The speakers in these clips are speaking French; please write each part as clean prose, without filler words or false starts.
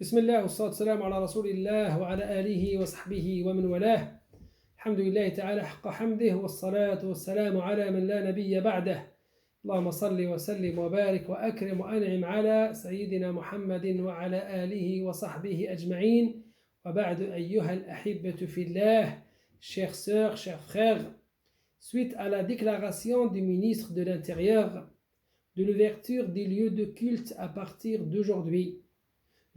بسم الله والصلاة والسلام على رسول الله وعلى آله وصحبه ومن والاه. الحمد لله تعالى حق حمده، والصلاة والسلام على من لا نبي بعده. اللهم صل وسلم وبارك وأكرم وأنعم على سيدنا محمد وعلى آله وصحبه أجمعين. وبعد أيها الأحبة في الله, chères sœurs, chers frères, suite à la déclaration du ministre de l'Intérieur de l'ouverture des lieux de culte à partir d'aujourd'hui,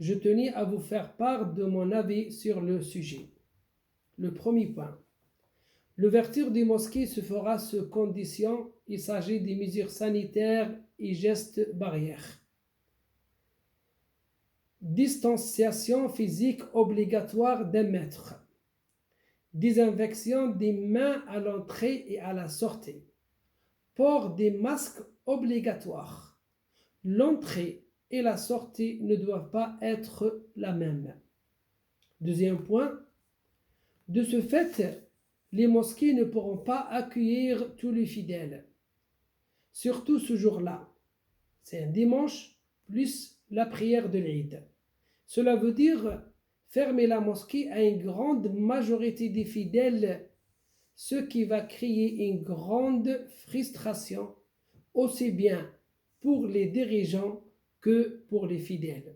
je tenais à vous faire part de mon avis sur le sujet. Le premier point. L'ouverture des mosquées se fera sous condition. Il s'agit des mesures sanitaires et gestes barrières. Distanciation physique obligatoire d'1 mètre. Désinfection des mains à l'entrée et à la sortie. Port des masques obligatoire. L'entrée et la sortie ne doivent pas être la même. Deuxième point, de ce fait, les mosquées ne pourront pas accueillir tous les fidèles, surtout ce jour-là. C'est un dimanche plus la prière de l'Eid. Cela veut dire fermer la mosquée à une grande majorité des fidèles, ce qui va créer une grande frustration, aussi bien pour les dirigeants que pour les fidèles.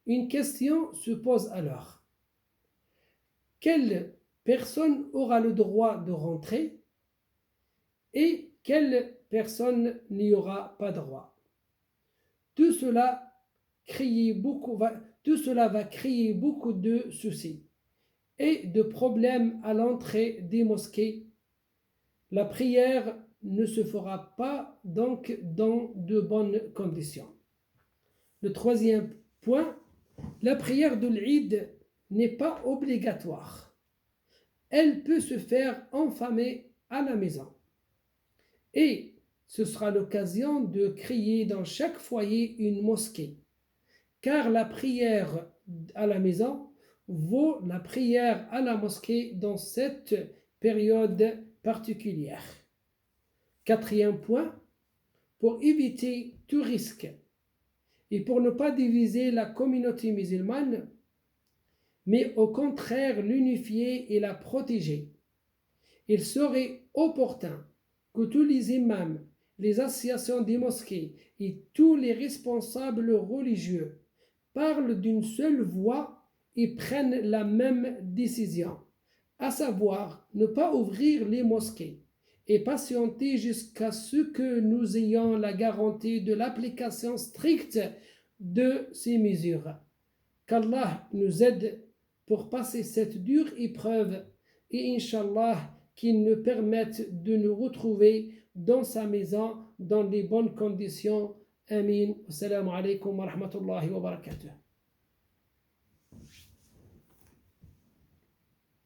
Une question se pose alors. Quelle personne aura le droit de rentrer et quelle personne n'y aura pas droit? Tout cela va créer beaucoup de soucis et de problèmes à l'entrée des mosquées. La prière ne se fera pas donc dans de bonnes conditions. Le troisième point, la prière de l'Eid n'est pas obligatoire. Elle peut se faire en famille à la maison. Et ce sera l'occasion de créer dans chaque foyer une mosquée. Car la prière à la maison vaut la prière à la mosquée dans cette période particulière. Quatrième point, pour éviter tout risque et pour ne pas diviser la communauté musulmane, mais au contraire l'unifier et la protéger, il serait opportun que tous les imams, les associations des mosquées et tous les responsables religieux parlent d'une seule voix et prennent la même décision, à savoir ne pas ouvrir les mosquées et patienter jusqu'à ce que nous ayons la garantie de l'application stricte de ces mesures. Qu'Allah nous aide pour passer cette dure épreuve et Inch'Allah qu'il nous permette de nous retrouver dans sa maison dans les bonnes conditions. Amin. Assalamu alaikum wa rahmatullahi wa barakatuh.